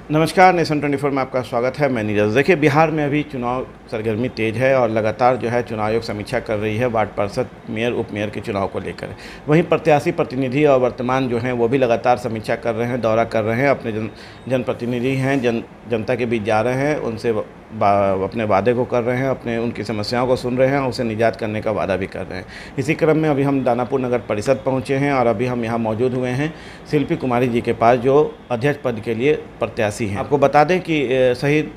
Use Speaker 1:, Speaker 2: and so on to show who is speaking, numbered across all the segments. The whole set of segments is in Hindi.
Speaker 1: नमस्कार, नेशन 24 में आपका स्वागत है। मैं नीरज। देखिए, बिहार में अभी चुनाव सरगर्मी तेज है और लगातार जो है चुनाव आयोग समीक्षा कर रही है वार्ड पार्षद, मेयर, उप मेयर के चुनाव को लेकर। वहीं प्रत्याशी, प्रतिनिधि और वर्तमान जो हैं वो भी लगातार समीक्षा कर रहे हैं, दौरा कर रहे हैं, अपने जनप्रतिनिधि हैं, जनता के बीच जा रहे हैं, उनसे अपने वादे को कर रहे हैं, अपने उनकी समस्याओं को सुन रहे हैं, उसे निजात करने का वादा भी कर रहे हैं। इसी क्रम में अभी हम दानापुर नगर परिषद पहुँचे हैं और अभी हम यहाँ मौजूद हुए हैं शिल्पी कुमारी जी के पास, जो अध्यक्ष पद के लिए प्रत्याशी हैं। आपको बता दें कि शहीद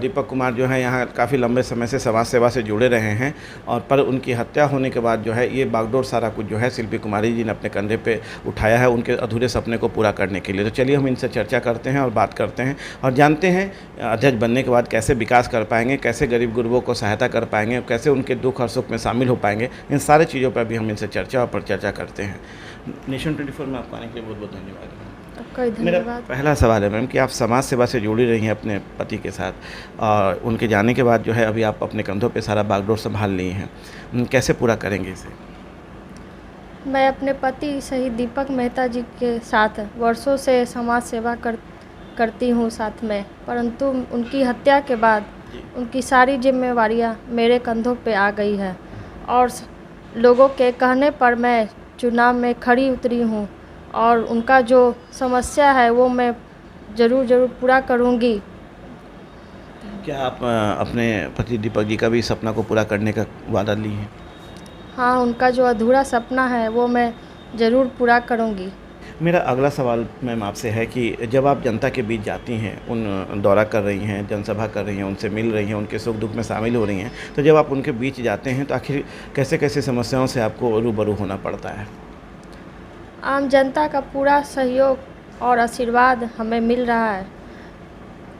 Speaker 1: दीपक कुमार जो है यहाँ काफ़ी लंबे समय से समाज सेवा से जुड़े रहे हैं और पर उनकी हत्या होने के बाद जो है ये बागडोर सारा कुछ जो है शिल्पी कुमारी जी ने अपने कंधे पे उठाया है उनके अधूरे सपने को पूरा करने के लिए। तो चलिए हम इनसे चर्चा करते हैं और बात करते हैं और जानते हैं अध्यक्ष बनने के बाद कैसे विकास कर पाएंगे, कैसे गरीब गुरबों को सहायता कर पाएंगे, कैसे उनके दुख और सुख में शामिल हो पाएंगे। इन सारे चीज़ों पर भी हम इनसे चर्चा और परिचर्चा करते हैं। नेशन 24 में आपको आने के लिए बहुत बहुत धन्यवाद। मेरा पहला सवाल है मैम कि आप समाज सेवा से जुड़ी रही हैं अपने पति के साथ और उनके जाने के बाद जो है अभी आप अपने कंधों पे सारा बागडोर संभाल ली हैं, कैसे पूरा करेंगे इसे?
Speaker 2: मैं अपने पति शहीद दीपक मेहता जी के साथ वर्षों से समाज सेवा करती हूँ साथ में, परंतु उनकी हत्या के बाद उनकी सारी जिम्मेवारियाँ मेरे कंधों पे आ गई है और लोगों के कहने पर मैं चुनाव में खड़ी उतरी हूँ और उनका जो समस्या है वो मैं ज़रूर पूरा करूँगी।
Speaker 1: क्या आप अपने पति दीपक जी का भी सपना को पूरा करने का वादा ली हैं?
Speaker 2: हाँ, उनका जो अधूरा सपना है वो मैं ज़रूर पूरा करूँगी।
Speaker 1: मेरा अगला सवाल मैम आपसे है कि जब आप जनता के बीच जाती हैं, उन दौरा कर रही हैं, जनसभा कर रही हैं, उनसे मिल रही हैं, उनके सुख दुख में शामिल हो रही हैं, तो जब आप उनके बीच जाते हैं तो आखिर कैसे कैसे समस्याओं से आपको रूबरू होना पड़ता है?
Speaker 2: आम जनता का पूरा सहयोग और आशीर्वाद हमें मिल रहा है।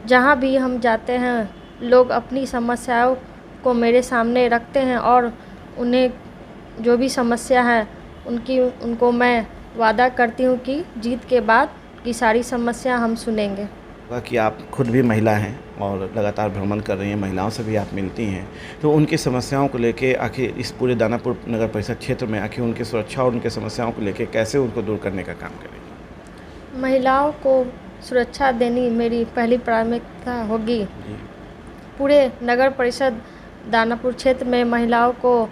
Speaker 2: जहाँ भी हम जाते हैं लोग अपनी समस्याओं को मेरे सामने रखते हैं और उन्हें जो भी समस्या है उनको मैं वादा करती हूँ कि जीत के बाद की सारी समस्या हम सुनेंगे।
Speaker 1: कि आप खुद भी महिला हैं और लगातार भ्रमण कर रही हैं, महिलाओं से भी आप मिलती हैं, तो उनकी समस्याओं को लेके आखिर इस पूरे दानापुर नगर परिषद क्षेत्र में आखिर उनकी सुरक्षा और उनकी समस्याओं को लेके कैसे उनको दूर करने का काम करेंगे?
Speaker 2: महिलाओं को सुरक्षा देनी मेरी पहली प्राथमिकता होगी। पूरे नगर परिषद दानापुर क्षेत्र में महिलाओं को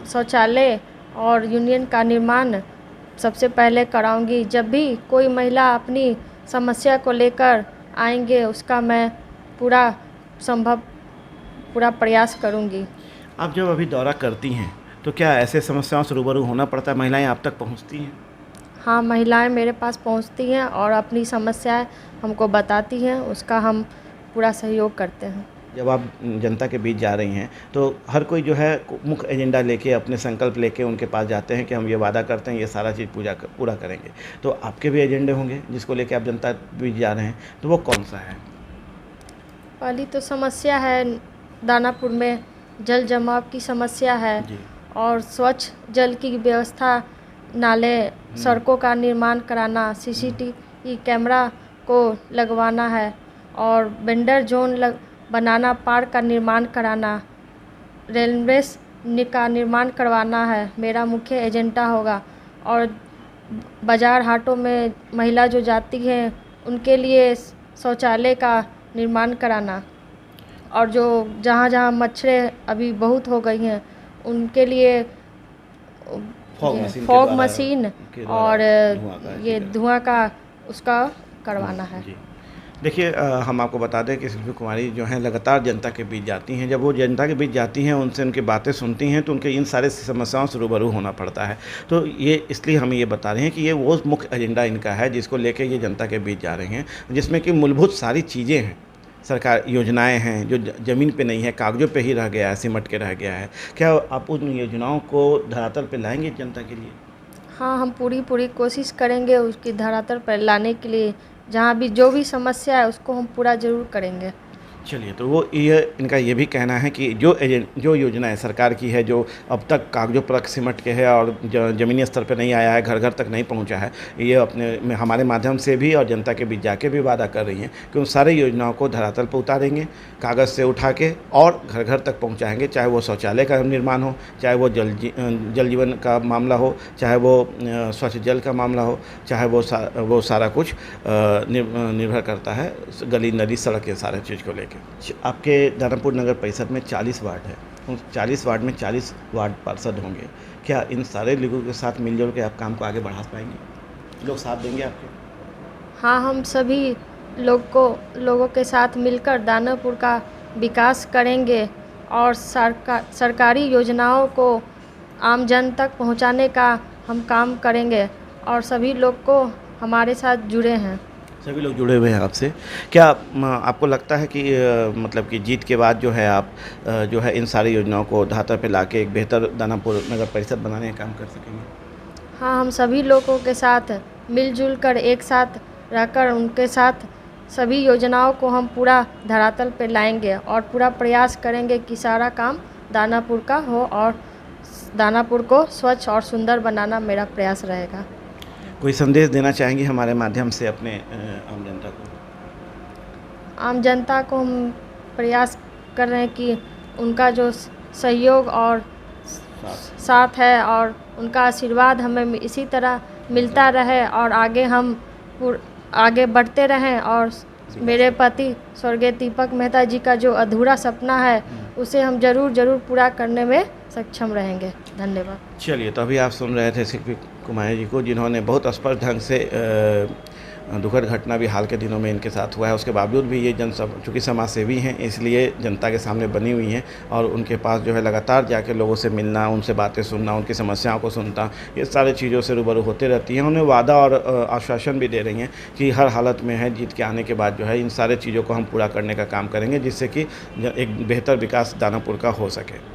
Speaker 2: शौचालय और यूनियन का निर्माण सबसे पहले कराऊंगी। जब भी कोई महिला अपनी समस्या को लेकर आएंगे उसका मैं पूरा प्रयास करूंगी।
Speaker 1: आप जब अभी दौरा करती हैं तो क्या ऐसे समस्याओं से रूबरू होना पड़ता है? महिलाएं आप तक पहुंचती हैं?
Speaker 2: हाँ, महिलाएं मेरे पास पहुंचती हैं और अपनी समस्याएं हमको बताती हैं, उसका हम पूरा सहयोग करते हैं।
Speaker 1: जब आप जनता के बीच जा रही हैं तो हर कोई जो है मुख्य एजेंडा लेके, अपने संकल्प लेके उनके पास जाते हैं कि हम ये वादा करते हैं ये सारा चीज़ पूरा करेंगे। तो आपके भी एजेंडे होंगे जिसको लेके आप जनता के बीच जा रहे हैं, तो वो कौन सा है?
Speaker 2: पहली तो समस्या है दानापुर में जल जमाव की समस्या है और स्वच्छ जल की व्यवस्था, नाले, सड़कों का निर्माण कराना, CCTV कैमरा को लगवाना है और वेंडर जोन बनाना, पार्क का निर्माण कराना, रेलवे का निर्माण करवाना है, मेरा मुख्य एजेंडा होगा। और बाज़ार हाटों में महिला जो जाती हैं उनके लिए शौचालय का निर्माण कराना और जो जहाँ मच्छरें अभी बहुत हो गई हैं उनके लिए फॉग मशीन और ये धुआं का उसका करवाना है।
Speaker 1: देखिए, हम आपको बता दें कि शिल्पी कुमारी जो हैं लगातार जनता के बीच जाती हैं। जब वो जनता के बीच जाती हैं, उनसे उनकी बातें सुनती हैं तो उनके इन सारे समस्याओं से रूबरू होना पड़ता है। तो ये इसलिए हम ये बता रहे हैं कि ये वो मुख्य एजेंडा इनका है जिसको लेके ये जनता के बीच जा रहे हैं, जिसमें कि मूलभूत सारी चीज़ें हैं, सरकार योजनाएं हैं जो ज़मीन पे नहीं है, कागज़ों पे ही रह गया है, सिमट के रह गया है। क्या आप उन योजनाओं को धरातल पे लाएंगे जनता के लिए?
Speaker 2: हाँ, हम पूरी कोशिश करेंगे उसकी धरातल पर लाने के लिए। जहाँ भी जो भी समस्या है उसको हम पूरा ज़रूर करेंगे।
Speaker 1: चलिए, तो वो ये इनका ये भी कहना है कि जो योजनाएँ सरकार की है, जो अब तक कागज़ों पर सिमट के है और ज़मीनी स्तर पे नहीं आया है, घर-घर तक नहीं पहुँचा है, ये अपने में हमारे माध्यम से भी और जनता के बीच जाके भी वादा कर रही हैं कि उन सारी योजनाओं को धरातल पर उतारेंगे, कागज़ से उठा के और घर-घर तक पहुँचाएँगे, चाहे वो शौचालय का निर्माण हो, चाहे वो जल जीवन का मामला हो, चाहे वो स्वच्छ जल का मामला हो, चाहे वो सारा कुछ निर्भर करता है गली, नदी, सड़क, ये सारे चीज़ को लेके। आपके दानापुर नगर परिषद में 40 वार्ड है, उन 40 वार्ड में 40 वार्ड पार्षद होंगे। क्या इन सारे लोगों के साथ मिलजुल के आप काम को आगे बढ़ा पाएंगे? लोग साथ देंगे आपके?
Speaker 2: हाँ, हम सभी लोगों के साथ मिलकर दानापुर का विकास करेंगे और सरकारी योजनाओं को आम जन तक पहुंचाने का हम काम करेंगे और सभी लोग को हमारे साथ जुड़े हैं।
Speaker 1: सभी लोग जुड़े हुए हैं आपसे। क्या आपको लगता है कि मतलब कि जीत के बाद जो है आप जो है इन सारी योजनाओं को धरातल पे लाके एक बेहतर दानापुर नगर परिषद बनाने का काम कर सकेंगे?
Speaker 2: हाँ, हम सभी लोगों के साथ मिलजुल कर एक साथ रहकर उनके साथ सभी योजनाओं को हम पूरा धरातल पे लाएंगे और पूरा प्रयास करेंगे कि सारा काम दानापुर का हो और दानापुर को स्वच्छ और सुंदर बनाना मेरा प्रयास रहेगा।
Speaker 1: कोई संदेश देना चाहेंगे हमारे माध्यम से अपने आम जनता को?
Speaker 2: आम जनता को हम प्रयास कर रहे हैं कि उनका जो सहयोग और साथ है और उनका आशीर्वाद हमें इसी तरह मिलता रहे और आगे बढ़ते रहें और मेरे पति स्वर्गीय दीपक मेहता जी का जो अधूरा सपना है उसे हम ज़रूर पूरा करने में सक्षम रहेंगे। धन्यवाद।
Speaker 1: चलिए, तो अभी आप सुन रहे थे शिल्पी कुमारी जी को, जिन्होंने बहुत स्पष्ट ढंग से दुखद घटना भी हाल के दिनों में इनके साथ हुआ है, उसके बावजूद भी ये चूँकि समाज सेवी हैं इसलिए जनता के सामने बनी हुई हैं और उनके पास जो है लगातार जाके लोगों से मिलना, उनसे बातें सुनना, उनकी समस्याओं को सुनना, ये सारी चीज़ों से रूबरू होते रहती हैं। उन्हें वादा और आश्वासन भी दे रही हैं कि हर हालत में है, जीत के आने के बाद जो है इन सारे चीज़ों को हम पूरा करने का काम करेंगे, जिससे कि एक बेहतर विकास दानापुर का हो सके।